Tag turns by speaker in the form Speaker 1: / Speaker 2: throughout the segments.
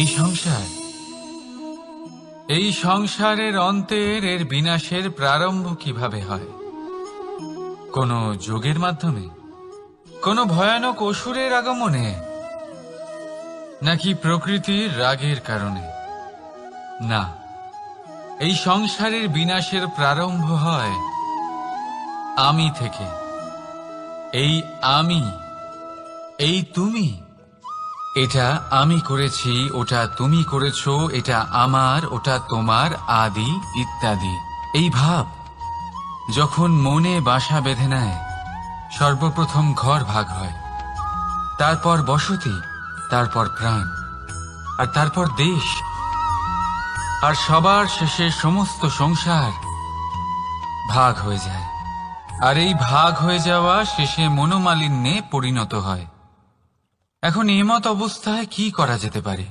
Speaker 1: এই সংসার, এই সংসারের অন্তের এর বিনাশের প্রারম্ভ কিভাবে হয়? কোনো যোগের মাধ্যমে, কোনো ভয়ানক অসুরের আগমনে, নাকি প্রকৃতির রাগের কারণে? না, এই সংসারের বিনাশের প্রারম্ভ হয় আমি থেকে। এই আমি, এই তুমি, এটা আমি করেছি, ওটা তুমি করেছো, এটা আমার, ওটা তোমার, আদি ইত্যাদি। এই ভাব যখন মনে বাসা বেঁধে নেয়, সর্বপ্রথম ঘর ভাগ হয়, তারপর বসতি, তারপর প্রাণ, আর তারপর দেশ, আর সবার শেষে সমস্ত সংসার ভাগ হয়ে যায়। আর এই ভাগ হয়ে যাওয়া শেষে মনোমালিন্যে পরিণত হয়। এখন এমত অবস্থায় কি করা যেতে পারে?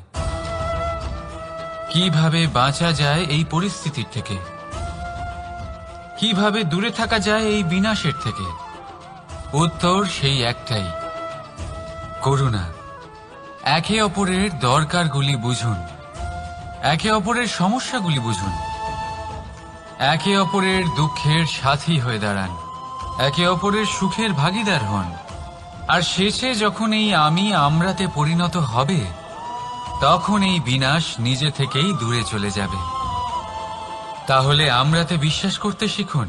Speaker 1: কিভাবে বাঁচা যায় এই পরিস্থিতির থেকে? কিভাবে দূরে থাকা যায় এই বিনাশের থেকে? উত্তর সেই একটাই, করুণা। একে অপরের দরকারগুলি বুঝুন, একে অপরের সমস্যাগুলি বুঝুন, একে অপরের দুঃখের সাথী হয়ে দাঁড়ান, একে অপরের সুখের ভাগীদার হন। আর শেষে যখন এই আমি আমরাতে পরিণত হবে, তখন এই বিনাশ নিজে থেকেই দূরে চলে যাবে। তাহলে আমরাতে বিশ্বাস করতে শিখুন,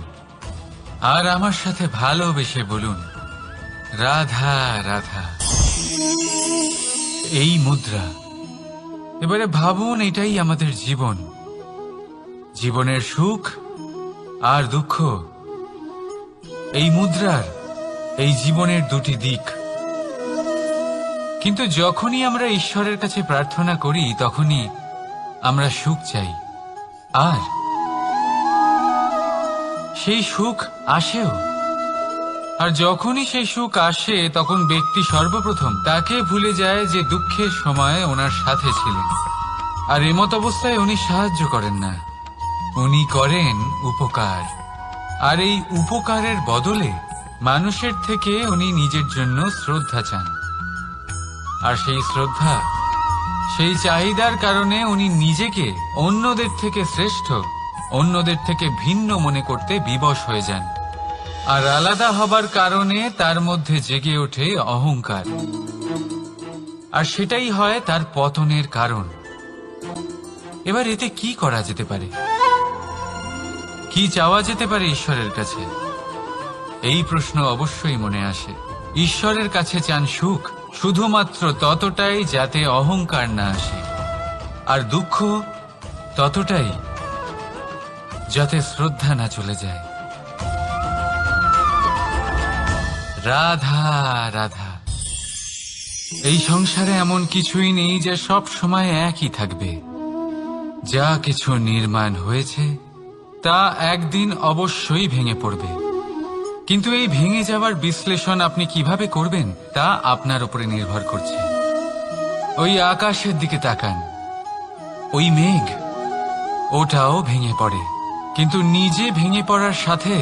Speaker 1: আর আমার সাথে ভালোবেসে বলুন, রাধা রাধা। এই মুদ্রা। এবারে ভাবুন, এটাই আমাদের জীবন, জীবনের সুখ আর দুঃখ। এই মুদ্রার, এই জীবনের দুটি দিক। কিন্তু যখনই আমরা ঈশ্বরের কাছে প্রার্থনা করি, তখনই আমরা সুখ চাই, আর সেই সুখ আসেও। আর যখনই সেই সুখ আসে, তখন ব্যক্তি সর্বপ্রথম তাকে ভুলে যায় যে দুঃখের সময় ওনার সাথে ছিলেন। আর এমত অবস্থায় উনি সাহায্য করেন না, উনি করেন উপকার। আর এই উপকারের বদলে মানুষের থেকে উনি নিজের জন্য শ্রদ্ধা চান। আর সেই শ্রদ্ধা, সেই চাহিদার কারণে উনি নিজেকে অন্যদের থেকে শ্রেষ্ঠ, অন্যদের থেকে ভিন্ন মনে করতে বিবশ হয়ে যান। আর আলাদা হবার কারণে তার মধ্যে জেগে ওঠে অহংকার, আর সেটাই হয় তার পতনের কারণ। এবার এতে কি করা যেতে পারে? কি চাওয়া যেতে পারে ঈশ্বরের কাছে? এই প্রশ্ন অবশ্যই মনে আসে। ঈশ্বরের কাছে চান সুখ, শুধুমাত্র ততটাই যাতে অহংকার না আসে, আর দুঃখ ততটাই যাতে শ্রদ্ধা না চলে যায়। রাধা রাধা। এই সংসারে এমন কিছুই নেই যে সব সময় একই থাকবে। যা কিছু নির্মাণ হয়েছে তা একদিন অবশ্যই ভেঙে পড়বে। কিন্তু এই ভেঙে যাওয়ার বিশ্লেষণ আপনি কিভাবে করবেন তা আপনার উপরে নির্ভর করছে। ওই আকাশের দিকে তাকান, ওই মেঘ, ওটাও ভেঙে পড়ে, কিন্তু নিজে ভেঙে পড়ার সাথে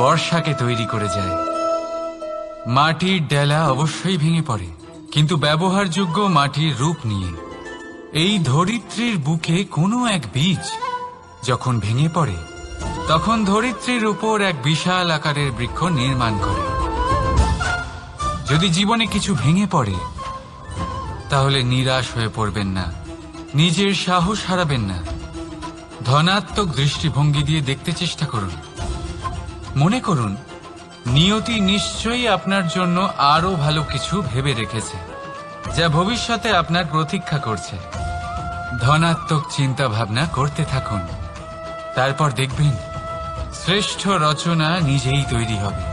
Speaker 1: বর্ষাকে তৈরি করে যায়। মাটির ডেলা অবশ্যই ভেঙে পড়ে, কিন্তু ব্যবহারযোগ্য মাটির রূপ নিয়ে। এই ধরিত্রীর বুকে কোনো এক বীজ যখন ভেঙে পড়ে, তখন ধরিত্রীর উপর এক বিশাল আকারের বৃক্ষ নির্মাণ করে। যদি জীবনে কিছু ভেঙে পড়ে, তাহলে নিরাশ হয়ে পড়বেন না, নিজের সাহস হারাবেন না। ধনাত্মক দৃষ্টিভঙ্গি দিয়ে দেখতে চেষ্টা করুন। মনে করুন, নিয়তি নিশ্চয়ই আপনার জন্য আরো ভালো কিছু ভেবে রেখেছে, যা ভবিষ্যতে আপনার প্রতীক্ষা করছে। ধনাত্মক চিন্তা ভাবনা করতে থাকুন, তারপর দেখবেন শ্রেষ্ঠ রচনা নিজেই তৈরি হবে।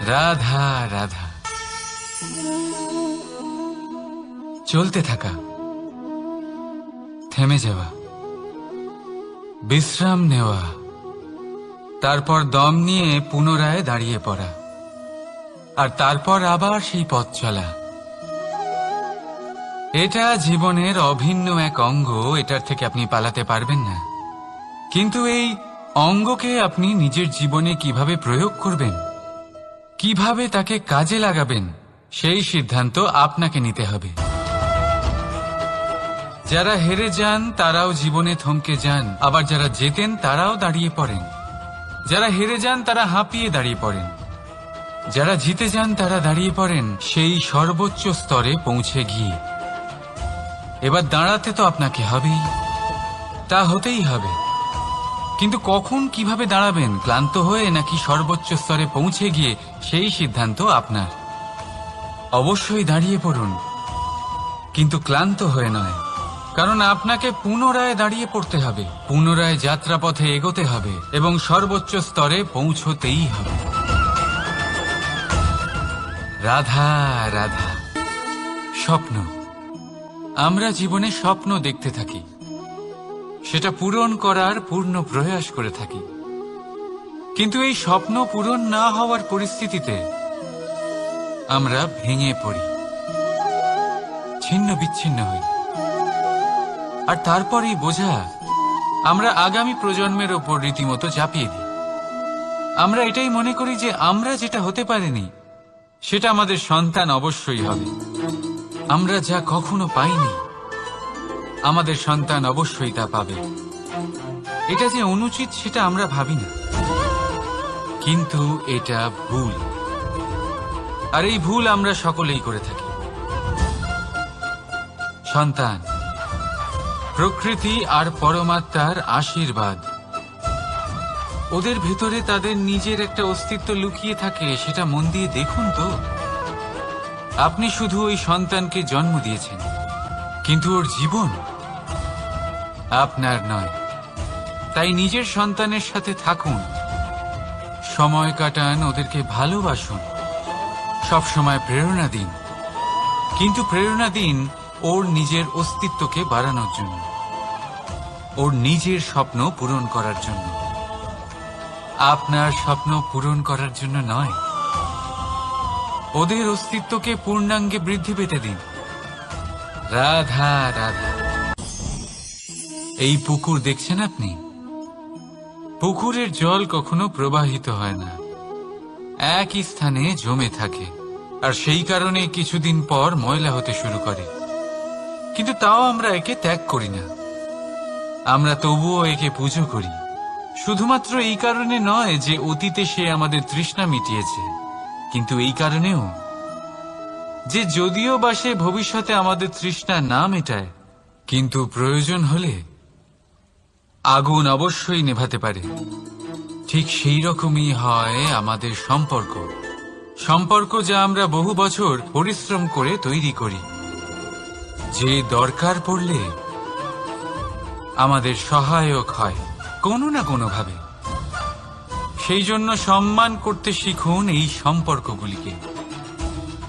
Speaker 1: রাধা রাধা। চলতে থাকা, থেমে যাওয়া, বিশ্রাম নেওয়া, তারপর দম নিয়ে পুনরায় দাঁড়িয়ে পড়া, আর তারপর আবার সেই পথ চলা। এটা জীবনের অভিন্ন এক অঙ্গ, এটার থেকে আপনি পালাতে পারবেন না। কিন্তু এই অঙ্গকে আপনি নিজের জীবনে কিভাবে প্রয়োগ করবেন, কিভাবে তাকে কাজে লাগাবেন, সেই সিদ্ধান্ত আপনাকে নিতে হবে। যারা হেরে যান তারাও জীবনে থমকে যান, আবার যারা জেতেন তারাও দাঁড়িয়ে পড়েন। যারা হেরে যান তারা হাঁপিয়ে দাঁড়িয়ে পড়েন, যারা জিতে যান তারা দাঁড়িয়ে পড়েন সেই সর্বোচ্চ স্তরে পৌঁছে গিয়ে। এবার দাঁড়াতে তো আপনাকে হবেই, তা হতেই হবে। কিন্তু কখন কিভাবে দাঁড়াবেন, ক্লান্ত হয়ে নাকি সর্বোচ্চ স্তরে পৌঁছে গিয়ে, সেই সিদ্ধান্ত আপনার। অবশ্যই দাঁড়িয়ে পড়ুন, কিন্তু ক্লান্ত হয়ে নয়, কারণ আপনাকে পুনরায় দাঁড়িয়ে পড়তে হবে, পুনরায় যাত্রাপথে এগোতে হবে এবং সর্বোচ্চ স্তরে পৌঁছতেই হবে। রাধা রাধা। স্বপ্ন, আমরা জীবনে স্বপ্ন দেখতে থাকি, সেটা পূরণ করার পূর্ণ প্রয়াস করে থাকি। কিন্তু এই স্বপ্ন পূরণ না হওয়ার পরিস্থিতিতে আমরা ভেঙে পড়ি, ছিন্ন বিচ্ছিন্ন হই। আর তারপরেই বোঝা আমরা আগামী প্রজন্মের ওপর রীতিমতো চাপিয়ে দিই। আমরা এটাই মনে করি যে আমরা যেটা হতে পারিনি সেটা আমাদের সন্তান অবশ্যই হবে। আমরা যা কখনো পাইনি আমাদের সন্তান অবশ্যই তা পাবে। এটা যে অনুচিত সেটা আমরা ভাবি না, কিন্তু এটা ভুল। আর এই ভুল আমরা সকলেই করে থাকি। সন্তান প্রকৃতি আর পরমাত্মার আশীর্বাদ। ওদের ভেতরে তাদের নিজের একটা অস্তিত্ব লুকিয়ে থাকে, সেটা মন দিয়ে দেখুন তো। আপনি শুধু ওই সন্তানকে জন্ম দিয়েছেন, কিন্তু ওর জীবন আপনার নয়। তাই নিজের সন্তানের সাথে থাকুন, সময় কাটান, ওদেরকে ভালোবাসুন, সবসময় প্রেরণা দিন, কিন্তু প্রেরণা দিন ওর নিজের অস্তিত্বকে বাড়ানোর জন্য, ওর নিজের স্বপ্ন পূরণ করার জন্য, আপনার স্বপ্ন পূরণ করার জন্য নয়। ওদের অস্তিত্বকে পূর্ণাঙ্গে বৃদ্ধি পেতে দিন। রাধা রাধা। এই পুকুর দেখছেন আপনি, পুকুরের জল কখনো প্রবাহিত হয় না, একই স্থানে জমে থাকে, আর সেই কারণে কিছুদিন পর ময়লা হতে শুরু করে। কিন্তু তাও আমরা একে ত্যাগ করি না, আমরা তবুও একে পুজো করি। শুধুমাত্র এই কারণে নয় যে অতীতে সে আমাদের তৃষ্ণা মিটিয়েছে, কিন্তু এই কারণেও যে যদিও বা সে ভবিষ্যতে আমাদের তৃষ্ণা না মেটায়, কিন্তু প্রয়োজন হলে আগুন অবশ্যই নেভাতে পারে। ঠিক সেই রকমই হয় আমাদের সম্পর্ক, সম্পর্ক যা আমরা বহু বছর পরিশ্রম করে তৈরি করি, যে দরকার পড়লে আমাদের সহায়ক হয় কোনো না কোনোভাবে। সেই জন্য সম্মান করতে শিখুন এই সম্পর্কগুলিকে,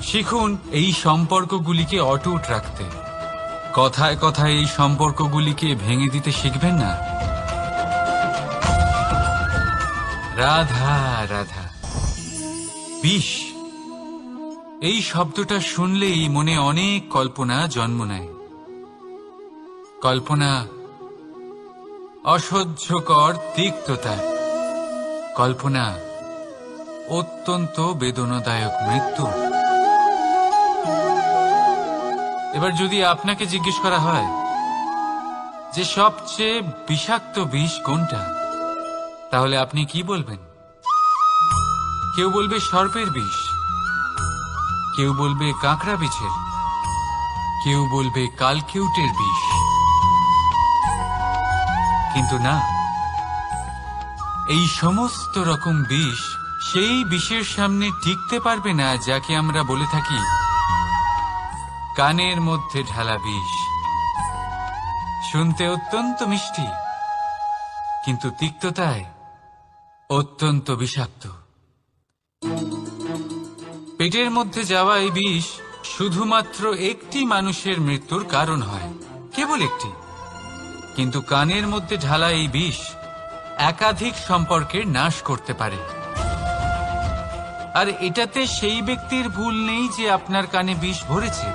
Speaker 1: শিখুন এই সম্পর্কগুলিকে অটুট রাখতে। কথায় কথায় এই সম্পর্কগুলিকে ভেঙে দিতে শিখবেন না। রাধা রাধা। বিষ, এই শব্দটা শুনলেই মনে অনেক কল্পনা জন্ম নেয়। কল্পনা অসহ্যকর তিক্ততা, কল্পনা অত্যন্ত বেদনাদায়ক মৃত্যু। এবার যদি আপনাকে জিজ্ঞেস করা হয় যে সবচেয়ে বিষাক্ত বিষ কোনটা, তাহলে আপনি কি বলবেন? কেউ বলবে সর্পের বিষ, কেউ বলবে কাঁকড়া বিছের, কেউ বলবে কালকেউটের বিষ। কিন্তু না, এই সমস্ত রকম বিষ সেই বিষের সামনে টিকতে পারবে না যাকে আমরা বলে থাকি কানের মধ্যে ঢালা বিষ। শুনতে অত্যন্ত মিষ্টি, কিন্তু তিক্ততায় অত্যন্ত বিষাক্ত। পেটের মধ্যে যাওয়া এই বিষ শুধুমাত্র একটি মানুষের মৃত্যুর কারণ হয়, কেবল একটি। কিন্তু কানের মধ্যে ঢালা এই বিষ একাধিক সম্পর্কের নাশ করতে পারে। আর এটাতে সেই ব্যক্তির ভুল নেই যে আপনার কানে বিষ ভরেছে,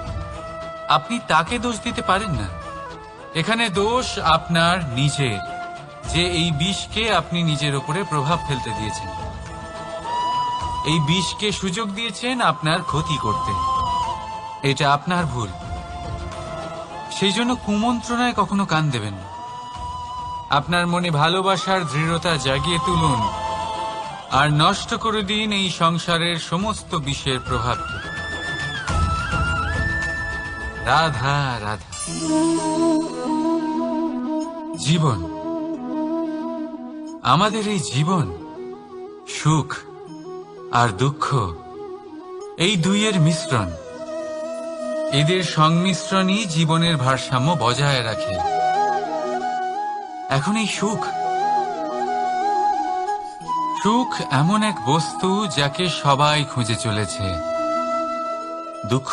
Speaker 1: আপনি তাকে দোষ দিতে পারেন না। এখানে দোষ আপনার নিজের, যে এই বিষকে আপনি নিজের উপরে প্রভাব ফেলতে দিয়েছেন, এই বিষকে সুযোগ দিয়েছেন আপনার ক্ষতি করতে। এটা আপনার ভুল। সেই জন্য কুমন্ত্রণায় কখনো কান দেবেন না। আপনার মনে ভালোবাসার দৃঢ়তা জাগিয়ে তুলুন আর নষ্ট করে দিন এই সংসারের সমস্ত বিষের প্রভাবকে। রাধা রাধা। জীবন, আমাদের এই জীবন সুখ আর দুঃখ, এই দুইয়ের মিশ্রণ। এদের সংমিশ্রণই জীবনের ভারসাম্য বজায় রাখে। এখন এই সুখ এমন এক বস্তু যাকে সবাই খুঁজে চলেছে। দুঃখ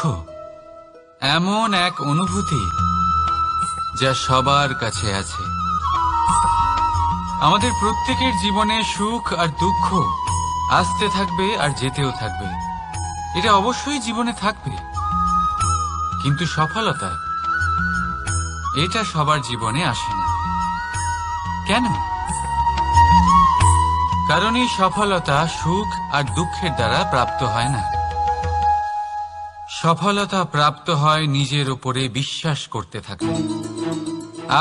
Speaker 1: এমন এক অনুভূতি যা সবার কাছে আছে। আমাদের প্রত্যেকের জীবনে সুখ আর দুঃখ আসতে থাকবে আর যেতেও থাকবে। এটা অবশ্যই জীবনে থাকবে, কিন্তু সফলতা এটা সবার জীবনে আসে না। কেন? কারণ এই সফলতা সুখ আর দুঃখের দ্বারা প্রাপ্ত হয় না। সফলতা প্রাপ্ত হয় নিজের উপরে বিশ্বাস করতে থাকলে।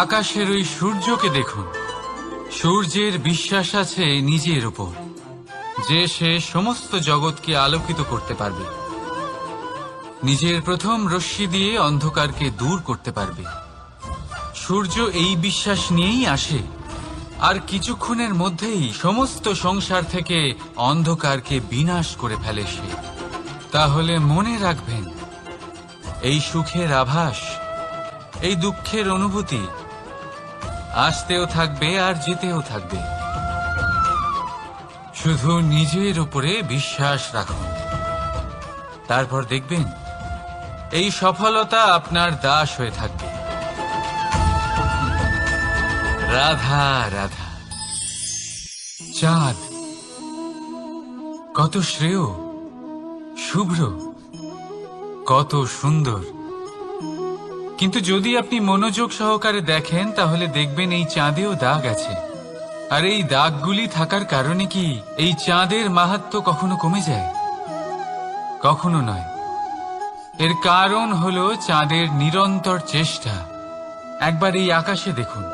Speaker 1: আকাশের ওই সূর্যকে দেখুন, সূর্যের বিশ্বাস আছে নিজের উপর যে সে সমস্ত জগৎকে আলোকিত করতে পারবে। নিজের প্রথম রশ্মি দিয়ে অন্ধকারকে দূর করতে পারবে। সূর্য এই বিশ্বাস নিয়েই আসে, আর কিছুক্ষণের মধ্যেই সমস্ত সংসার থেকে অন্ধকারকে বিনাশ করে ফেলে সে। তাহলে মনে রাখবেন, এই সুখের আভাস, এই দুঃখের অনুভূতি আসতেও থাকবে আর যেতেও থাকবে। শুধু নিজের উপরে বিশ্বাস রাখুন, তারপর দেখবেন এই সফলতা আপনার দাস হয়ে থাকবে। রাধা রাধা। চাঁদ কত শ্রেয়, শুভ্র, কত সুন্দর, কিন্তু যদি আপনি মনোযোগ সহকারে দেখেন তাহলে দেখবেন এই চাঁদেও দাগ আছে। আর এই দাগগুলি থাকার কারণে কি এই চাঁদের মাহাত্ম্য কখনো কমে যায়? কখনো নয়। এর কারণ হলো চাঁদের নিরন্তর চেষ্টা। একবার এই আকাশে দেখুন,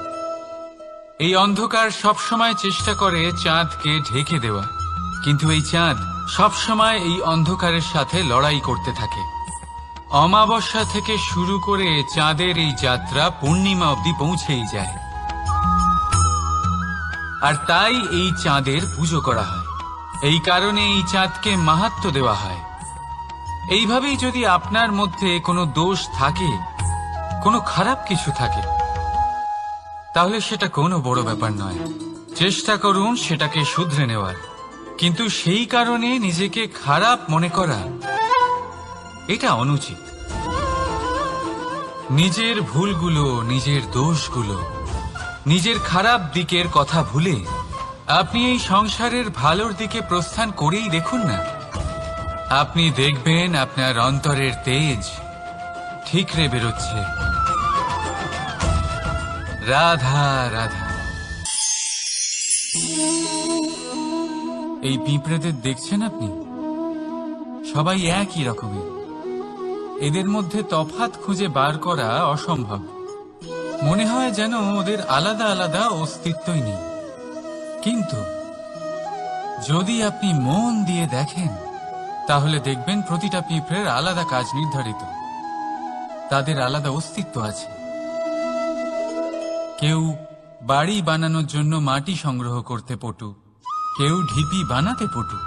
Speaker 1: এই অন্ধকার সবসময় চেষ্টা করে চাঁদকে ঢেকে দেওয়া, কিন্তু এই চাঁদ সবসময় এই অন্ধকারের সাথে লড়াই করতে থাকে। অমাবস্যা থেকে শুরু করে চাঁদের এই যাত্রা পূর্ণিমা অবধি পৌঁছেই যায়। আর তাই এই চাঁদের পুজো করা হয়। এই কারণে এই চাঁদকে মাহাত্ম্য দেওয়া হয়। এইভাবেই যদি আপনার মধ্যে কোনো দোষ থাকে, কোনো খারাপ কিছু থাকে, তাহলে সেটা কোনো বড় ব্যাপার নয়। চেষ্টা করুন সেটাকে শুধরে নেওয়ার, কিন্তু সেই কারণে নিজেকে খারাপ মনে করা এটা অনুচিত। নিজের ভুলগুলো, নিজের দোষগুলো, নিজের খারাপ দিকের কথা ভুলে আপনি এই সংসারের ভালোর দিকে প্রস্থান করেই দেখুন না। আপনি দেখবেন আপনার অন্তরের তেজ ঠিকরে বেরোচ্ছে। রাধা রাধা। এই পিঁপড়েদের দেখছেন আপনি? সবাই একই রকমের। এদের মধ্যে তফাৎ খুঁজে বার করা অসম্ভব। মনে হয় যেন ওদের আলাদা আলাদা অস্তিত্বই নেই। কিন্তু যদি আপনি মন দিয়ে দেখেন তাহলে দেখবেন প্রতিটা পিঁপড়ের আলাদা কাজ নির্ধারিত। তাদের আলাদা অস্তিত্ব আছে। কেউ বাড়ি বানানোর জন্য মাটি সংগ্রহ করতে পটু, কেউ ঢিপি বানাতে পটু,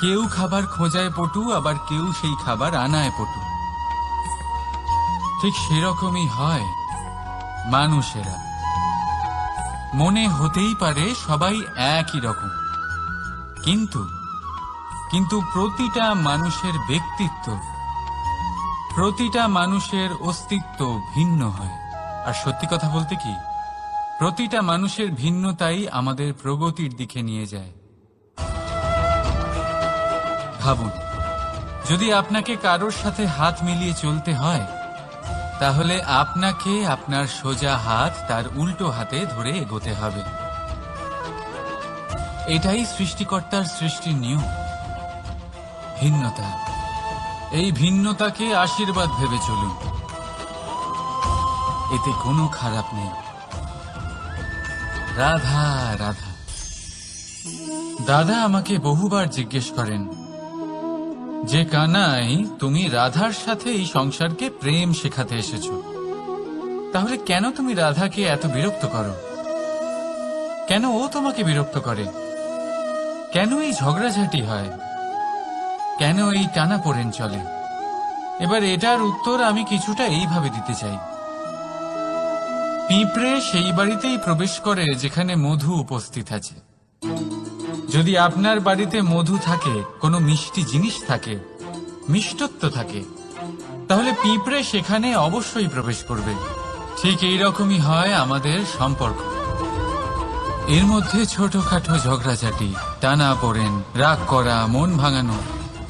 Speaker 1: কেউ খাবার খোঁজায় পটু, আবার কেউ সেই খাবার আনায় পটু। ঠিক সেরকমই হয় মানুষেরা। মনে হতেই পারে সবাই একই রকম, কিন্তু প্রতিটা মানুষের ব্যক্তিত্ব, প্রতিটা মানুষের অস্তিত্ব ভিন্ন হয়। আর সত্যি কথা বলতে কি, প্রতিটা মানুষের ভিন্নতাই আমাদের প্রগতির দিকে নিয়ে যায়। ভাবুন, যদি আপনাকে কারোর সাথে হাত মিলিয়ে চলতে হয়, তাহলে আপনাকে আপনার সোজা হাত তার উল্টো হাতে ধরে এগোতে হবে। এটাই সৃষ্টিকর্তার সৃষ্টির নিয়ম। ভিন্নতা, এই ভিন্নতাকে আশীর্বাদ ভেবে চলুন। এতে কোনো খারাপ নেই। রাধা রাধা। দাদা আমাকে বহুবার জিজ্ঞেস করেন যে কানাই, তুমি রাধার সাথে এই সংসারকে প্রেম শেখাতে এসেছো, তাহলে কেন তুমি রাধাকে এত বিরক্ত করো? কেন ও তোমাকে বিরক্ত করে? কেন এই ঝগড়াঝাটি হয়? কেন এই টানাপোড়েন চলে? এবার এটার উত্তর আমি কিছুটা এইভাবে দিতে চাই। পিঁপড়ে সেই বাড়িতেই প্রবেশ করে যেখানে মধু উপস্থিত আছে। যদি আপনার বাড়িতে মধু থাকে, কোনো মিষ্টি জিনিস থাকে, মিষ্টত্ব থাকে, তাহলে পিঁপড়ে সেখানে অবশ্যই প্রবেশ করবে। ঠিক এইরকমই হয় আমাদের সম্পর্ক। এর মধ্যে ছোটখাটো ঝগড়াঝাটি, টানাপোড়েন, রাগ করা, মন ভাঙানো,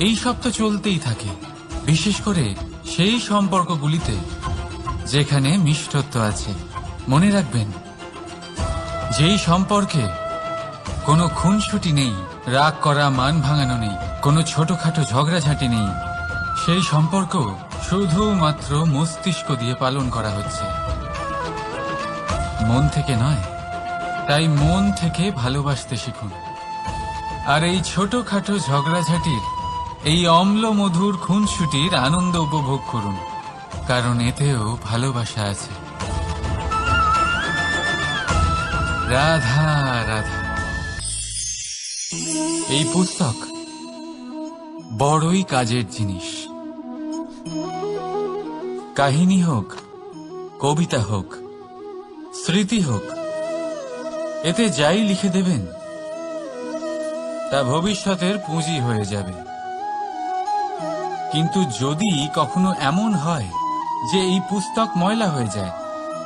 Speaker 1: এই সব তো চলতেই থাকে, বিশেষ করে সেই সম্পর্কগুলিতে যেখানে মিষ্টত্ব আছে। মনে রাখবেন, যেই সম্পর্কে কোনো খুনসুটি নেই, রাগ করা, মান ভাঙানো নেই, কোনো ছোটখাটো ঝগড়াঝাটি নেই, সেই সম্পর্ক শুধুমাত্র মস্তিষ্ক দিয়ে পালন করা হচ্ছে, মন থেকে নয়। তাই মন থেকে ভালোবাসতে শিখুন। আর এই ছোটখাটো ঝগড়াঝাটির, এই অম্ল মধুর খুনসুটির আনন্দ উপভোগ করুন, কারণ এতেও ভালোবাসা আছে। রাধা রাধা। এই পুস্তক বড়ই কাজের জিনিস। কাহিনী হোক, কবিতা হোক, স্মৃতি হোক, এতে যাই লিখে দেবেন তা ভবিষ্যতের পুঁজি হয়ে যাবে। কিন্তু যদি কখনো এমন হয় যে এই পুস্তক ময়লা হয়ে যায়,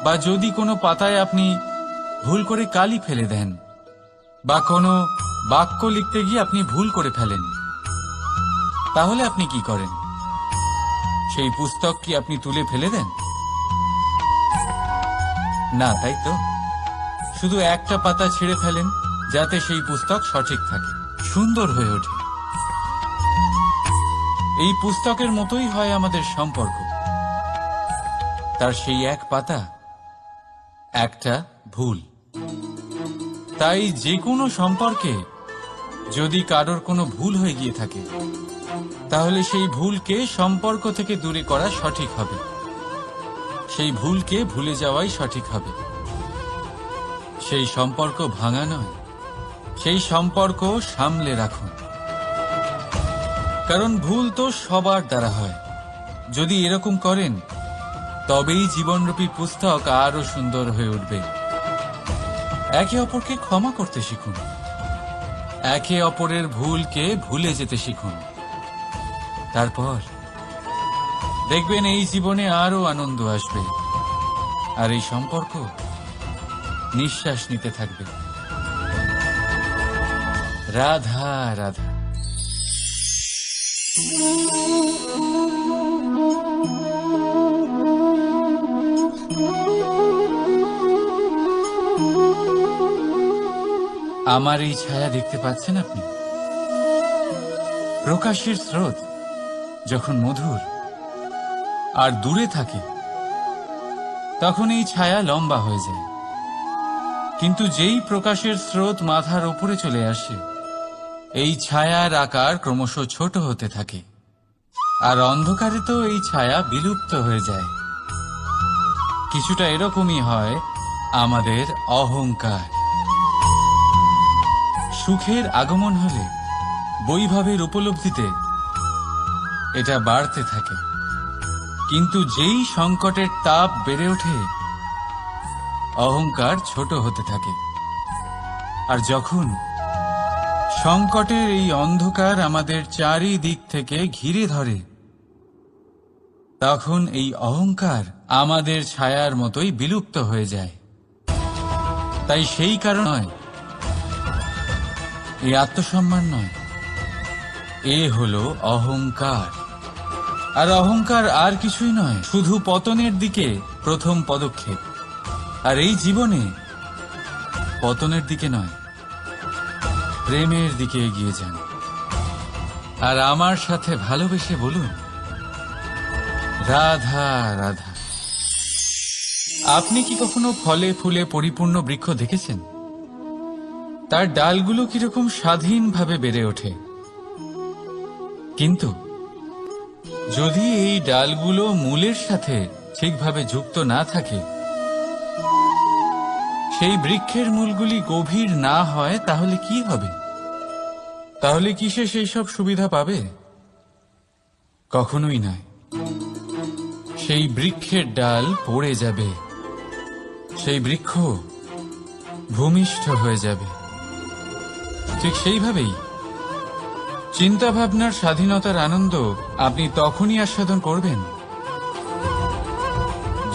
Speaker 1: বা যদি কোনো পাতায় আপনি ভুল করে কালি ফেলে দেন, বা কোনো বাক্য লিখতে গিয়ে আপনি ভুল করে ফেলেন, তাহলে আপনি কি করেন? সেই পুস্তক কি আপনি তুলে ফেলে দেন? না, তাই তো। শুধু একটা পাতা ছিঁড়ে ফেলেন, যাতে সেই পুস্তক সঠিক থাকে, সুন্দর হয়ে ওঠে। এই পুস্তকের মতোই হয় আমাদের সম্পর্ক। তার সেই এক পাতা, একটা ভুল। তাই যে কোনো সম্পর্কে যদি কারোর কোনো ভুল হয়ে গিয়ে থাকে, তাহলে সেই ভুলকে সম্পর্ক থেকে দূরে করা সঠিক হবে। সেই ভুলকে ভুলে যাওয়াই সঠিক হবে। সেই সম্পর্ক ভাঙা নয়, সেই সম্পর্ক সামলে রাখুন। কারণ ভুল তো সবার দ্বারা হয়। যদি এরকম করেন, তবেই জীবনরূপী পুস্তক আরো সুন্দর হয়ে উঠবে। একে অপরকে ক্ষমা করতে শিখুন, একে অপরের ভুলকে ভুলে যেতে শিখুন। তারপর দেখবেন এই জীবনে আরো আনন্দ আসবে, আর এই সম্পর্ক নিঃশ্বাস নিতে থাকবে। রাধা রাধা। আমার এই ছায়া দেখতে পাচ্ছেন আপনি? প্রকাশের স্রোত যখন মধুর আর দূরে থাকে, তখন এই ছায়া লম্বা হয়ে যায়। কিন্তু যেই প্রকাশের স্রোত মাথার উপরে চলে আসে, এই ছায়ার আকার ক্রমশ ছোট হতে থাকে, আর অন্ধকারে তো এই ছায়া বিলুপ্ত হয়ে যায়। কিছুটা এরকমই হয় আমাদের অহংকার। সুখের আগমন হলে, বৈভবের উপলব্ধিতে এটা বাড়তে থাকে। কিন্তু যেই সংকটের তাপ বেড়ে ওঠে, অহংকার ছোট হতে থাকে। আর যখন সংকটের এই অন্ধকার আমাদের চারিদিক থেকে ঘিরে ধরে, তখন এই অহংকার আমাদের ছায়ার মতোই বিলুপ্ত হয়ে যায়। তাই সেই কারণ নয়, এই আত্মসম্মান নয়, এ হলো অহংকার। আর অহংকার আর কিছুই নয়, শুধু পতনের দিকে প্রথম পদক্ষেপ। আর এই জীবনে পতনের দিকে নয়, প্রেমের দিকে এগিয়ে যান। আর আমার সাথে ভালোবেসে বলুন, রাধা রাধা। আপনি কি কখনো ফলে ফুলে পরিপূর্ণ বৃক্ষ দেখেছেন? তার ডালগুলো কিরকম স্বাধীনভাবে বেড়ে ওঠে, কিন্তু যদি এই ডালগুলো মূলের সাথে ঠিকভাবে যুক্ত না থাকে, সেই বৃক্ষের মূলগুলি গভীর না হয়, তাহলে কি হবে? তাহলে কি সে সেই সব সুবিধা পাবে? কখনোই নয়। সেই বৃক্ষের ডাল পড়ে যাবে, সেই বৃক্ষ ভূমিষ্ঠ হয়ে যাবে। ঠিক সেইভাবেই চিন্তা ভাবনার স্বাধীনতার আনন্দ আপনি তখনই আস্বাদন করবেন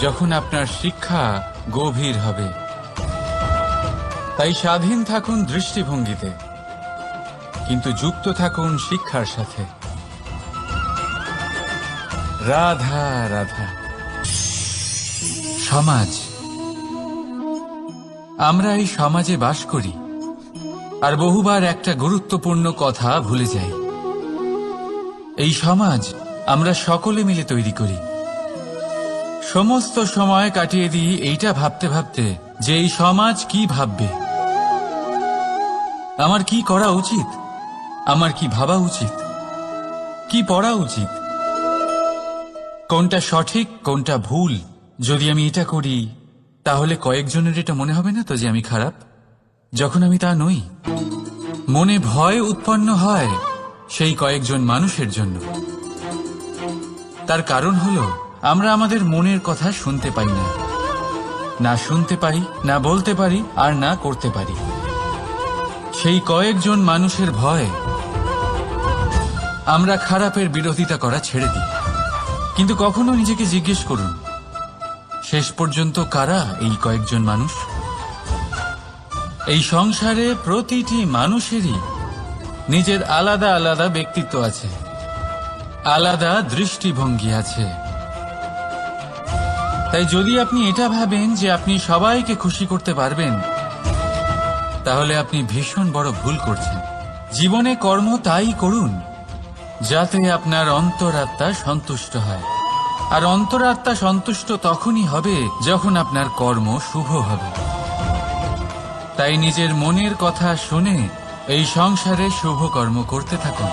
Speaker 1: যখন আপনার শিক্ষা গভীর হবে। তাই স্বাধীন থাকুন দৃষ্টিভঙ্গিতে, কিন্তু যুক্ত থাকুন শিক্ষার সাথে। রাধা রাধা। সমাজ। আমরা এই সমাজে বাস করি, আর বহুবার একটা গুরুত্বপূর্ণ কথা ভুলে যাই। এই সমাজ আমরা সকলে মিলে তৈরি করি। সমস্ত সময় কাটিয়ে দিই এইটা ভাবতে ভাবতে যে এই সমাজ কি ভাববে, আমার কি করা উচিত, আমার কি ভাবা উচিত, কি পড়া উচিত, কোনটা সঠিক কোনটা ভুল। যদি আমি এটা করি তাহলে কয়েকজনের এটা মনে হবে না তো যে আমি খারাপ, যখন আমি তা নই। মনে ভয় উৎপন্ন হয় সেই কয়েকজন মানুষের জন্য। তার কারণ হলো আমরা আমাদের মনের কথা শুনতে পাই না, না শুনতে পারি, না বলতে পারি, আর না করতে পারি। সেই কয়েকজন মানুষের ভয় আমরা খারাপের বিরোধিতা করা ছেড়ে দিই। কিন্তু কখনো নিজেকে জিজ্ঞেস করুন, শেষ পর্যন্ত কারা এই কয়েকজন মানুষ? এই সংসারে প্রতিটি মানুষেরই নিজের আলাদা আলাদা ব্যক্তিত্ব আছে, আলাদা দৃষ্টিভঙ্গি আছে। তাই যদি আপনি এটা ভাবেন যে আপনি সবাইকে খুশি করতে পারবেন, তাহলে আপনি ভীষণ বড় ভুল করছেন। জীবনে কর্ম তাই করুন যাতে আপনার অন্তরাত্মা সন্তুষ্ট হয়, আর অন্তরাত্মা সন্তুষ্ট তখনই হবে যখন আপনার কর্ম শুভ হবে। তাই নিজের মনের কথা শুনে এই সংসারে শুভ কর্ম করতে থাকুন,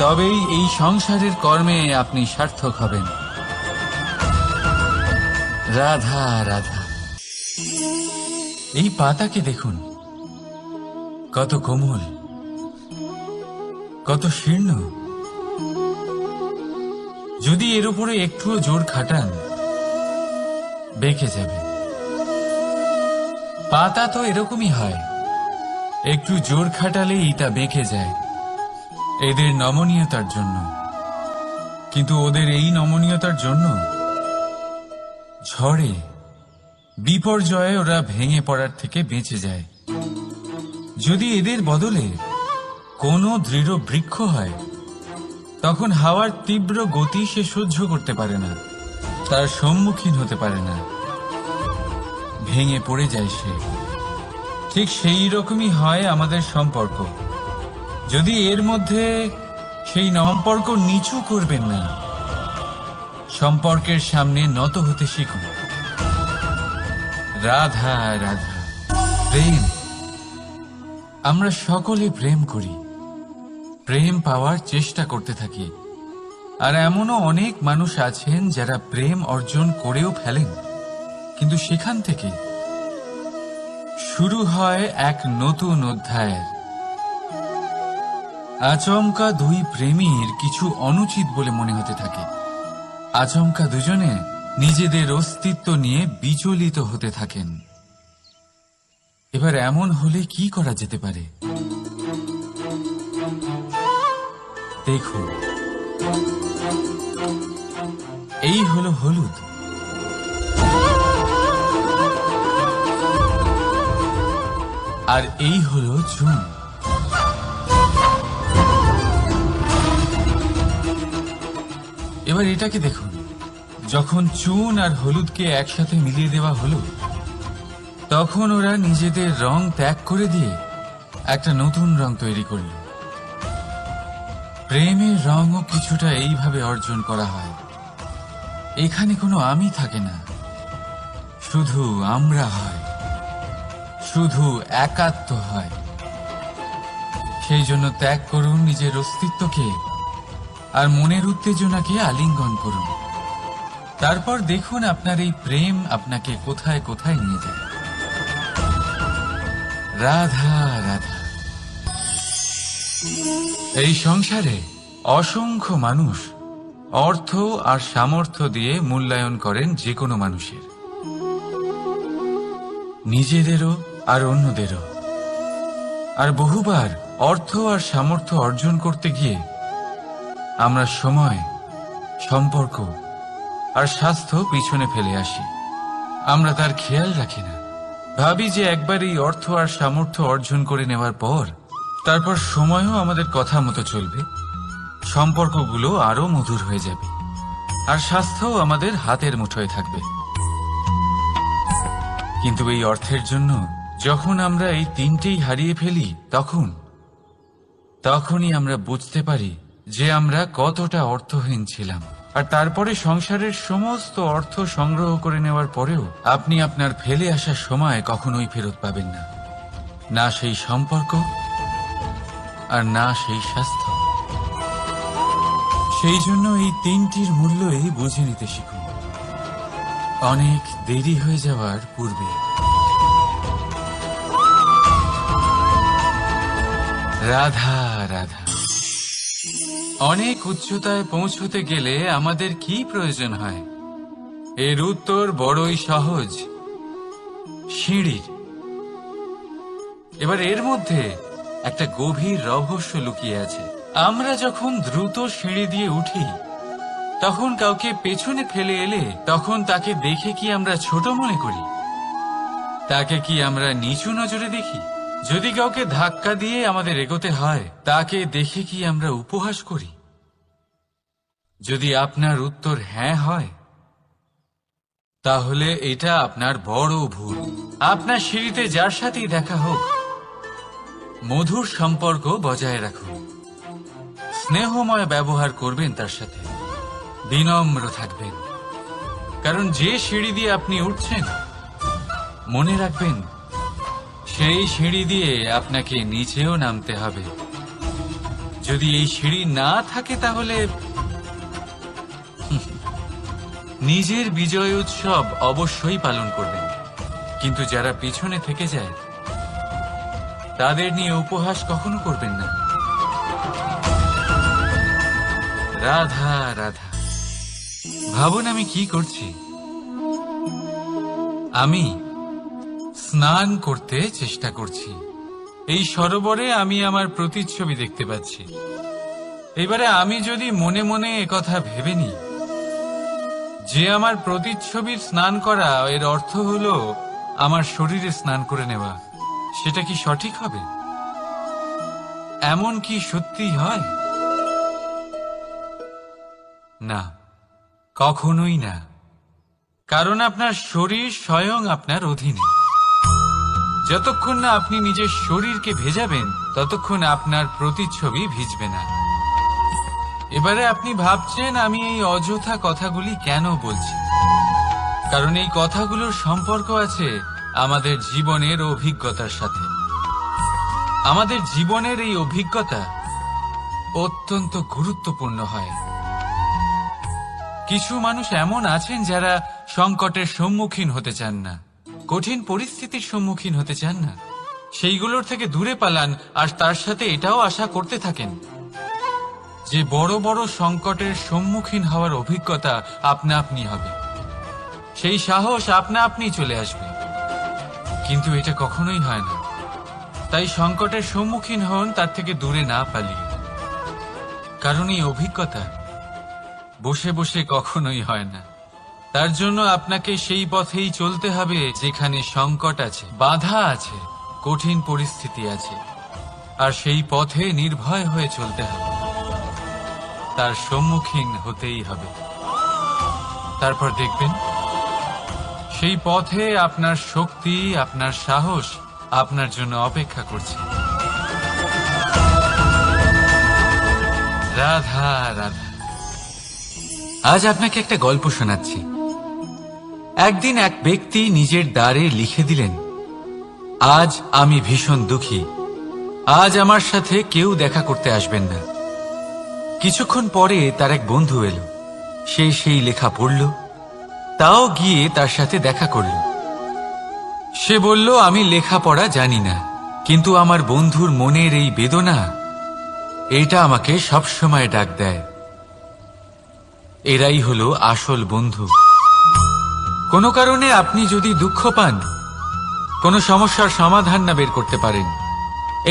Speaker 1: তবেই এই সংসারের কর্মে আপনি সার্থক হবেন। রাধা রাধা। এই পাতাকে দেখুন, কত কোমল, কত শীর্ণ। যদি এর উপরে একটুও জোর খাটান বেঁকে যাবে। পাতা তো এরকমই হয়, একটু জোর খাটালেই তা বেঁকে যায় এদের নমনীয়তার জন্য। কিন্তু ওদের এই নমনীয়তার জন্য ঝড়ে বিপর্যয়ে ওরা ভেঙে পড়ার থেকে বেঁচে যায়। যদি এদের বদলে কোনো দৃঢ় বৃক্ষ হয়, তখন হাওয়ার তীব্র গতি সে সহ্য করতে পারে না, তার সম্মুখীন হতে পারে না, ভেঙে পড়ে যায় সে। ঠিক সেই রকমই হয় আমাদের সম্পর্ক। যদি এর মধ্যে সেই সম্পর্ক নিচু করবেন না, সম্পর্কের সামনে নত হতে শিখুন। রাধা রাধা। প্রেম। আমরা সকলে প্রেম করি, প্রেম পাওয়ার চেষ্টা করতে থাকি। আর এমনও অনেক মানুষ আছেন যারা প্রেম অর্জন করেও ফেলেন, কিন্তু সেখান থেকে শুরু হয় এক নতুন অধ্যায়ের। আচমকা দুই প্রেমীর কিছু অনুচিত বলে মনে হতে থাকে। আচমকা দুজনে নিজেদের অস্তিত্ব নিয়ে বিচলিত হতে থাকেন। এবার এমন হলে কি করা যেতে পারে? দেখুন, এই হলো হলুদ, আর এই হলো চুন। এবার এটাকে দেখুন, যখন চুন আর হলুদকে একসাথে মিলিয়ে দেওয়া হলো, তখন ওরা নিজেদের রং ত্যাগ করে দিয়ে একটা নতুন রং তৈরি করল। প্রেমের রঙও কিছুটা এইভাবে অর্জন করা হয়। এখানে কোনো আমি থাকে না, শুধু আমরা হয়, শুধু একাত্ম হয়। সেই জন্য ত্যাগ করুন নিজের অস্তিত্বকে, আর মনের উত্তেজনাকে আলিঙ্গন করুন। তারপর দেখুন আপনার এই প্রেম আপনাকে কোথায় কোথায় নিয়ে যায়। রাধা রাধা। এই সংসারে অসংখ্য মানুষ অর্থ আর সামর্থ্য দিয়ে মূল্যায়ন করেন যে কোনো মানুষের, নিজেদেরও আর অন্যদেরও। আর বহুবার অর্থ আর সামর্থ্য অর্জন করতে গিয়ে আমরা সময়, সম্পর্ক আর স্বাস্থ্য পিছনে ফেলে আসি। আমরা তার খেয়াল রাখি না। ভাবি যে একবার এই অর্থ আর সামর্থ্য অর্জন করে নেওয়ার পর তারপর সময়ও আমাদের কথা মতো চলবে, সম্পর্কগুলো আরো মধুর হয়ে যাবে, আর স্বাস্থ্যও আমাদের হাতের মুঠোয় থাকবে। কিন্তু এই অর্থের জন্য যখন আমরা এই তিনটেই হারিয়ে ফেলি, তখনই আমরা বুঝতে পারি যে আমরা কতটা অর্থহীন ছিলাম। আর তারপরে সংসারের সমস্ত অর্থ সংগ্রহ করে নেওয়ার পরেও আপনি আপনার ফেলে আসা সময় কখনোই ফেরত পাবেন না, না সেই সম্পর্ক আর না সেই স্বাস্থ্য। সেই জন্য এই তিনটির মূল্যই বুঝে নিতে শিখুন অনেক দেরি হয়ে যাওয়ার পূর্বে। রাধা রাধা। অনেক উচ্চতায় পৌঁছতে গেলে আমাদের কি প্রয়োজন হয়? এর উত্তর বড়ই সহজ, সিঁড়ির। এবার এর মধ্যে একটা গভীর রহস্য লুকিয়ে আছে। আমরা যখন দ্রুত সিঁড়ি দিয়ে উঠি, তখন কাউকে পেছনে ফেলে এলে তখন তাকে দেখে কি আমরা ছোট মনে করি? তাকে কি আমরা নিচু নজরে দেখি? যদি কাউকে ধাক্কা দিয়ে আমাদের এগোতে হয়, তাকে দেখে কি আমরা উপহাস করি? যদি আপনার উত্তর হ্যাঁ হয়, তাহলে এটা আপনার বড় ভুল। আপনার সিঁড়িতে যার সাথেই দেখা হোক, মধুর সম্পর্ক বজায় রাখুন, স্নেহময় ব্যবহার করবেন তার সাথে, বিনম্র থাকবেন। কারণ যে সিঁড়ি দিয়ে আপনি উঠছেন, মনে রাখবেন সেই সিঁড়ি দিয়ে আপনাকে নিচেও নামতে হবে। যদি এই সিঁড়ি না থাকে তাহলে নিজের বিজয় উৎসব অবশ্যই পালন করবেন, কিন্তু যারা পিছনে থেকে যায় তাদের নিয়ে উপহাস কখনো করবেন না। রাধা রাধা। ভাবুন আমি কি করছি। আমি স্নান করতে চেষ্টা করছি। এই সরোবরে আমি আমার প্রতিচ্ছবি দেখতে পাচ্ছি। এবারে আমি যদি মনে মনে একথা ভেবে নিই যে আমার প্রতিচ্ছবির স্নান করা এর অর্থ হলো আমার শরীরে স্নান করে নেওয়া, সেটা কি সঠিক হবে? এমন কি সত্যি হয়? না, কখনোই না। কারণ আপনার শরীর স্বয়ং আপনার অধীনে। যতক্ষণ না আপনি নিজের শরীরকে ভেজাবেন, ততক্ষণ আপনার প্রতিচ্ছবি ভিজবে না। এবারে আপনি ভাবছেন আমি এই অযথা কথাগুলি কেন বলছি। কারণ এই কথাগুলোর সম্পর্ক আছে আমাদের জীবনের অভিজ্ঞতার সাথে। আমাদের জীবনের এই অভিজ্ঞতা অত্যন্ত গুরুত্বপূর্ণ হয়। কিছু মানুষ এমন আছেন যারা সংকটের সম্মুখীন হতে চান না, কঠিন পরিস্থিতির সম্মুখীন হতে চান না, সেইগুলোর থেকে দূরে পালান, আর তার সাথে এটাও আশা করতে থাকেন যে বড় বড় সংকটের সম্মুখীন হওয়ার অভিজ্ঞতা আপনা আপনি হবে, সেই সাহস আপনা আপনি চলে আসবে। কিন্তু এটা কখনোই হয় না। তাই সংকটের সম্মুখীন হন তার থেকে দূরে না পালিয়ে। কারণ এই অভিজ্ঞতা বসে বসে কখনোই হয় না। তার জন্য আপনাকে সেই পথেই চলতে হবে যেখানে সংকট আছে, বাধা আছে, কঠিন পরিস্থিতি আছে, আর সেই পথে নির্ভয় হয়ে চলতে হবে। তার সম্মুখীন হতেই হবে। তারপর দেখবেন সেই পথে আপনার শক্তি, আপনার সাহস আপনার জন্য অপেক্ষা করছে। রাধা রাধা। আজ আপনাকে একটা গল্প শোনাচ্ছি। একদিন এক ব্যক্তি নিজের দ্বারে লিখে দিলেন, আজ আমি ভীষণ দুঃখী, আজ আমার সাথে কেউ দেখা করতে আসবেন না। কিছুক্ষণ পরে তার এক বন্ধু এলো, সে সেই লেখা পড়ল, তাও গিয়ে তার সাথে দেখা করল। সে বলল, আমি লেখাপড়া জানি না, কিন্তু আমার বন্ধুর মনের এই বেদনা, এটা আমাকে সবসময় ডাক দেয়। এরাই হলো আসল বন্ধু। কোনো কারণে আপনি যদি দুঃখ পান, কোনো সমস্যার সমাধান না বের করতে পারেন,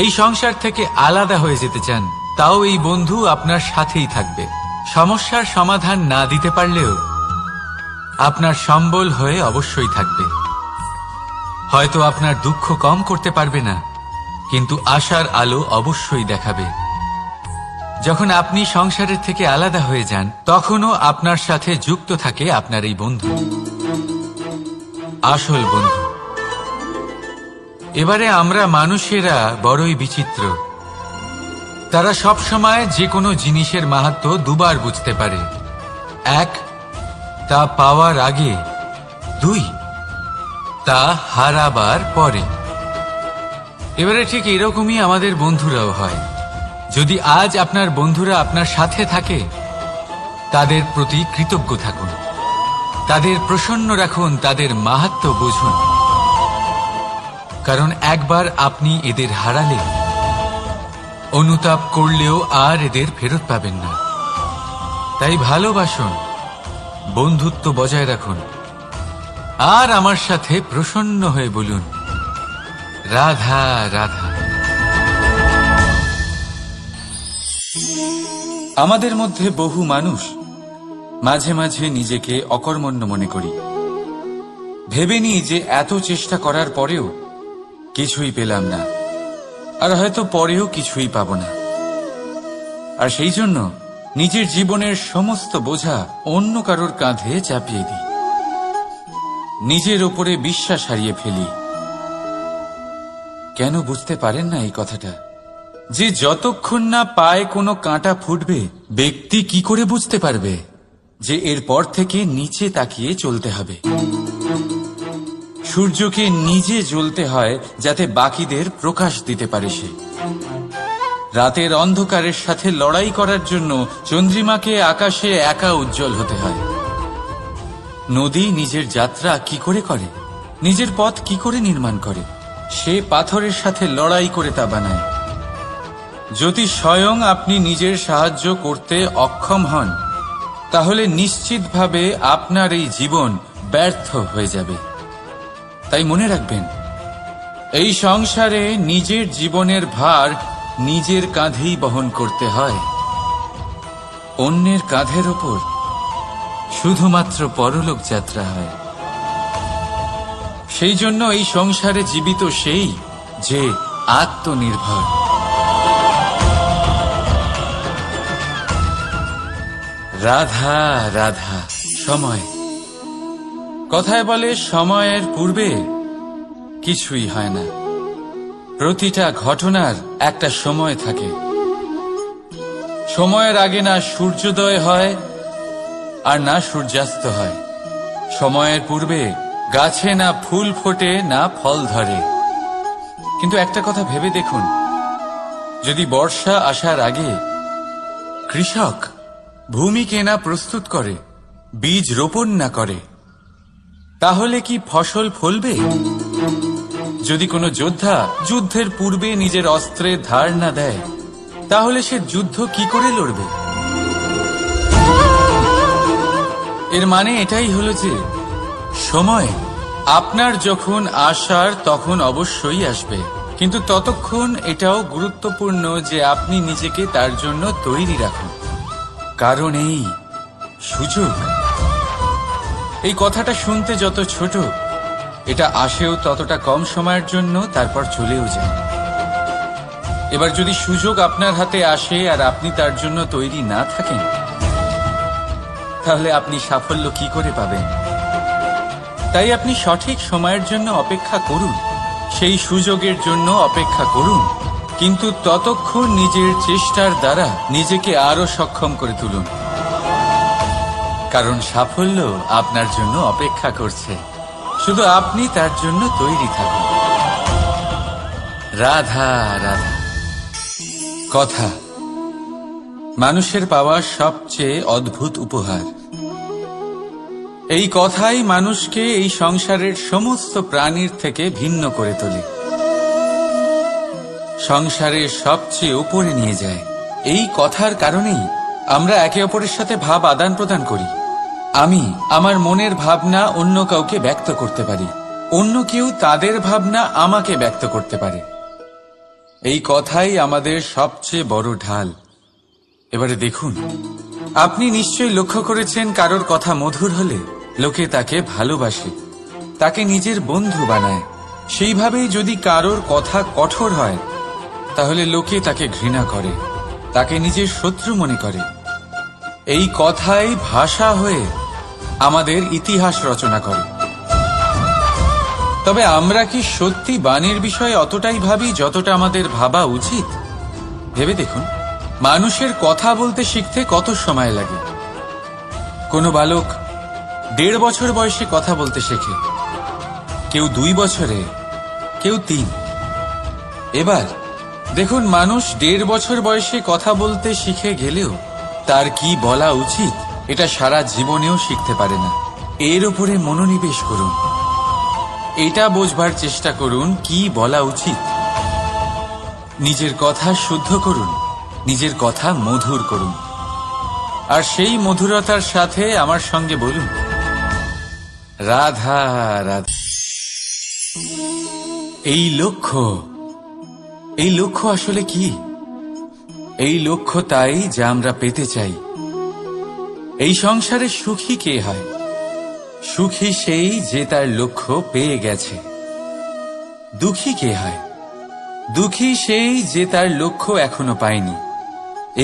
Speaker 1: এই সংসার থেকে আলাদা হয়ে যেতে চান, তাও এই বন্ধু আপনার সাথেই থাকবে। সমস্যার সমাধান না দিতে পারলেও আপনার সম্বল হয়ে অবশ্যই থাকবে। হয়তো আপনার দুঃখ কম করতে পারবে না, কিন্তু আশার আলো অবশ্যই দেখাবে। যখন আপনি সংসারের থেকে আলাদা হয়ে যান, তখনও আপনার সাথে যুক্ত থাকে আপনার এই বন্ধু, আসল বন্ধু। এবারে আমরা মানুষেরা বড়ই বিচিত্র। তারা সব সময় যে কোনো জিনিসের মাহাত্ম্য দুবার বুঝতে পারে। এক, তা পাওয়ার আগে। দুই, তা হারাবার পরে। এবারে ঠিক এরকমই আমাদের বন্ধুরাও হয়। যদি আজ আপনার বন্ধুরা আপনার সাথে থাকে, তাদের প্রতি কৃতজ্ঞ থাকুন, তাদের প্রসন্ন রাখুন, তাদের মাহাত্ম্য বুঝুন। কারণ একবার আপনি এদের হারালে, অনুতাপ করলেও আর এদের ফেরত পাবেন না। তাই ভালোবাসুন, বন্ধুত্ব বজায় রাখুন, আর আমার সাথে প্রসন্ন হয়ে বলুন, রাধা রাধা। আমাদের মধ্যে বহু মানুষ মাঝে মাঝে নিজেকে অকর্মণ্য মনে করি। ভেবে নিই যে এত চেষ্টা করার পরেও কিছুই পেলাম না, আর হয়তো পরেও কিছুই পাব না। আর সেই জন্য নিজের জীবনের সমস্ত বোঝা অন্য কারোর কাঁধে চাপিয়ে দিই, নিজের ওপরে বিশ্বাস হারিয়ে ফেলি। কেন বুঝতে পারেন না এই কথাটা? যে যতক্ষণ না পায়ে কোনো কাঁটা ফুটবে, ব্যক্তি কি করে বুঝতে পারবে যে এরপর থেকে নিচে তাকিয়ে চলতে হবে? সূর্যকে নিজে জ্বলতে হয় যাতে বাকিদের প্রকাশ দিতে পারে সে। রাতের অন্ধকারের সাথে লড়াই করার জন্য চন্দ্রিমাকে আকাশে একা উজ্জ্বল হতে হয়। নদী নিজের যাত্রা কি করে করে, নিজের পথ কি করে নির্মাণ করে? সে পাথরের সাথে লড়াই করে তা বানায়। যদি স্বয়ং আপনি নিজের সাহায্য করতে অক্ষম হন, তাহলে নিশ্চিতভাবে আপনার এই জীবন ব্যর্থ হয়ে যাবে। তাই মনে রাখবেন, এই সংসারে নিজের জীবনের ভার নিজের কাঁধেই বহন করতে হয়। অন্যের কাঁধের ওপর শুধুমাত্র পরলোক যাত্রা হয়। সেই জন্য এই সংসারে জীবিত সেই যে আত্মনির্ভর। রাধা রাধা। সময়, কথায় বলে সময়ের পূর্বে কিছুই হয় না। প্রতিটা ঘটনার একটা সময় থাকে। সময়ের আগে না সূর্যোদয় হয় আর না সূর্যাস্ত হয়। সময়ের পূর্বে গাছে না ফুল ফোটে না ফল ধরে। কিন্তু একটা কথা ভেবে দেখুন, যদি বর্ষা আসার আগে কৃষক ভূমিকে না প্রস্তুত করে, বীজ রোপণ না করে, তাহলে কি ফসল ফলবে? যদি কোনো যোদ্ধা যুদ্ধের পূর্বে নিজের অস্ত্রের ধার না দেয়, তাহলে সে যুদ্ধ কি করে লড়বে? এর মানে এটাই হলো যে সময় আপনার যখন আসার তখন অবশ্যই আসবে, কিন্তু ততক্ষণ এটাও গুরুত্বপূর্ণ যে আপনি নিজেকে তার জন্য তৈরি রাখুন। কারণ এই সুযোগ, এই কথাটা শুনতে যত ছোট, এটা আসেও ততটা কম সময়ের জন্য, তারপর চলেও যায়। এবার যদি সুযোগ আপনার হাতে আসে আর আপনি তার জন্য তৈরি না থাকেন, তাহলে আপনি সাফল্য কি করে পাবেন? তাই আপনি সঠিক সময়ের জন্য অপেক্ষা করুন, সেই সুযোগের জন্য অপেক্ষা করুন, কিন্তু ততক্ষণ নিজের চেষ্টার দ্বারা নিজেকে আরো সক্ষম করে তুলুন। কারণ সাফল্য আপনার জন্য অপেক্ষা করছে, শুধু আপনি তার জন্য তৈরি থাকুন। রাধা রাধা। কথা মানুষের পাওয়া সবচেয়ে অদ্ভুত উপহার। এই কথাই মানুষকে এই সংসারের সমস্ত প্রাণীর থেকে ভিন্ন করে তোলে, সংসারের সবচেয়ে উপরে নিয়ে যায়। এই কথার কারণেই আমরা একে অপরের সাথে ভাব আদান প্রদান করি। আমি আমার মনের ভাবনা অন্য কাউকে ব্যক্ত করতে পারি, অন্য কেউ তাদের ভাবনা আমাকে ব্যক্ত করতে পারে। এই কথাই আমাদের সবচেয়ে বড় ঢাল। এবারে দেখুন, আপনি নিশ্চয়ই লক্ষ্য করেছেন কারোর কথা মধুর হলে লোকে তাকে ভালোবাসে, তাকে নিজের বন্ধু বানায়। সেইভাবেই যদি কারোর কথা কঠোর হয় তাহলে লোকে তাকে ঘৃণা করে, তাকে নিজের শত্রু মনে করে। এই কথাই ভাষা হয়ে আমাদের ইতিহাস রচনা করে। তবে আমরা কি সত্যি বাণীর বিষয়ে অতটাই ভাবি যতটা আমাদের ভাবা উচিত? ভেবে দেখুন, মানুষের কথা বলতে শিখতে কত সময় লাগে। কোনো বালক 1.5 বছর বয়সে কথা বলতে শেখে, কেউ 2 বছরে, কেউ 3। এবার দেখুন, মানুষ 1.5 বছর বয়সে কথা বলতে শিখে গেলেও তার কি বলা উচিত এটা সারা জীবনেও শিখতে পারে না। এর উপরে মনোনিবেশ করুন, এটা বোঝবার চেষ্টা করুন কি বলা উচিত। নিজের কথা শুদ্ধ করুন, নিজের কথা মধুর করুন, আর সেই মধুরতার সাথে আমার সঙ্গে বলুন, রাধা রাধা। এই লক্ষ্য আসলে কি? এই লক্ষ্য তাই যা আমরা পেতে চাই। এই সংসারে সুখী কে হয়? সুখী সেই যে তার লক্ষ্য পেয়ে গেছে। দুঃখী কে হয়? দুঃখী সেই যে তার লক্ষ্য এখনো পায়নি।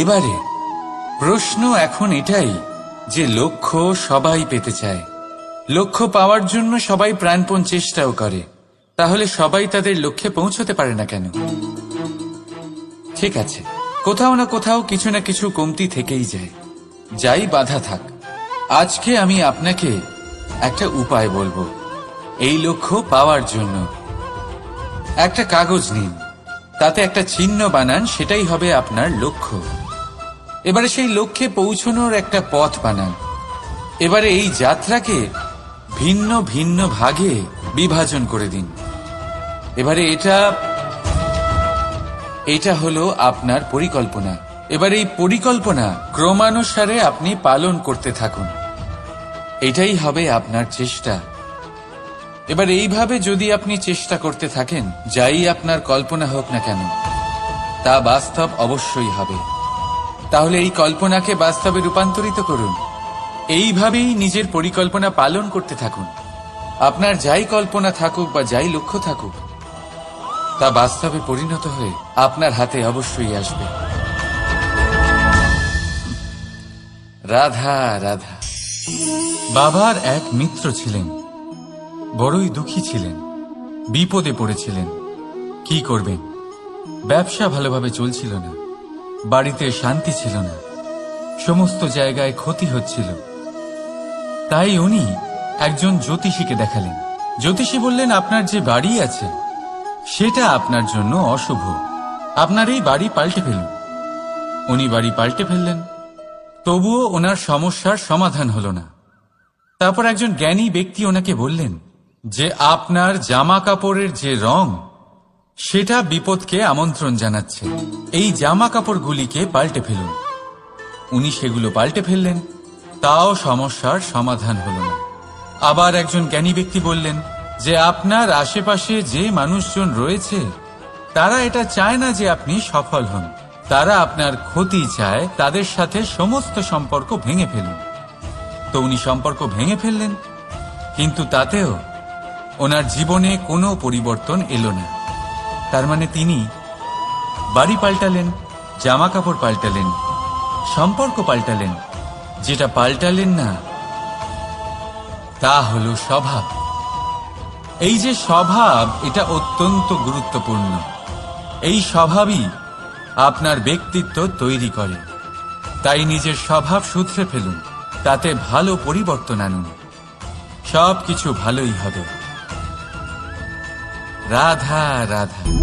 Speaker 1: এবারে প্রশ্ন এখন এটাই যে লক্ষ্য সবাই পেতে চায়, লক্ষ্য পাওয়ার জন্য সবাই প্রাণপণ চেষ্টাও করে, তাহলে সবাই তাদের লক্ষ্যে পৌঁছতে পারে না কেন? ঠিক আছে, কোথাও না কোথাও কিছু না কিছু কমতি থেকেই যায়, যাই বাধা থাক। আজকে আমি আপনাকে একটা উপায় বলবো এই লক্ষ্য পাওয়ার জন্য। একটা কাগজ নিন, তাতে একটা চিহ্ন বানান, সেটাই হবে আপনার লক্ষ্য। এবারে সেই লক্ষ্যে পৌঁছানোর একটা পথ বানান। এবারে এই যাত্রাকে ভিন্ন ভিন্ন ভাগে বিভাজন করে দিন। এবারে এটা হলো আপনার পরিকল্পনা। এবার এই পরিকল্পনা ক্রমানুসারে আপনি পালন করতে থাকুন, এটাই হবে আপনার চেষ্টা। এবার এইভাবে যদি আপনি চেষ্টা করতে থাকেন, যাই আপনার কল্পনা হোক না কেন তা বাস্তব অবশ্যই হবে। তাহলে এই কল্পনাকে বাস্তবে রূপান্তরিত করুন। এইভাবেই নিজের পরিকল্পনা পালন করতে থাকুন। আপনার যাই কল্পনা থাকুক বা যাই লক্ষ্য থাকুক, তা বাস্তবে পরিণত হয়ে আপনার হাতে অবশ্যই আসবে। রাধা রাধা। বাবার এক মিত্র ছিলেন, বড়ই দুঃখী ছিলেন, বিপদে পড়েছিলেন। কি করবেন? ব্যবসা ভালোভাবে চলছিল না, বাড়িতে শান্তি ছিল না, সমস্ত জায়গায় ক্ষতি হচ্ছিল। তাই উনি একজন জ্যোতিষীকে দেখালেন। জ্যোতিষী বললেন, আপনার যে বাড়ি আছে সেটা আপনার জন্য অশুভ, আপনার এই বাড়ি পাল্টে ফেলুন। উনি বাড়ি পাল্টে ফেললেন, তবুও ওনার সমস্যার সমাধান হল না। তারপর একজন জ্ঞানী ব্যক্তি ওনাকে বললেন যে আপনার জামা কাপড়ের যে রং সেটা বিপদকে আমন্ত্রণ জানাচ্ছে, এই জামা কাপড়গুলিকে পাল্টে ফেলুন। উনি সেগুলো পাল্টে ফেললেন, তাও সমস্যার সমাধান হল না। আবার একজন জ্ঞানী ব্যক্তি বললেন যে আপনার আশেপাশে যে মানুষজন রয়েছে তারা এটা চায় না যে আপনি সফল হন, তারা আপনার ক্ষতি চায়, তাদের সাথে সমস্ত সম্পর্ক ভেঙে ফেলুন। তো উনি সম্পর্ক ভেঙে ফেললেন, কিন্তু তাতেও ওনার জীবনে কোনো পরিবর্তন এলো না। তার মানে তিনি বাড়ি পাল্টালেন, জামা কাপড় পাল্টালেন, সম্পর্ক পাল্টালেন, যেটা পাল্টালেন না তা হলো স্বভাব। এই যে স্বভাব, এটা অত্যন্ত গুরুত্বপূর্ণ। এই স্বভাবই আপনার ব্যক্তিত্ব তৈরি করে। তাই নিজের স্বভাব শুধরে ফেলুন, তাতে ভালো পরিবর্তন আনুন, সবকিছু ভালোই হবে। রাধা রাধা।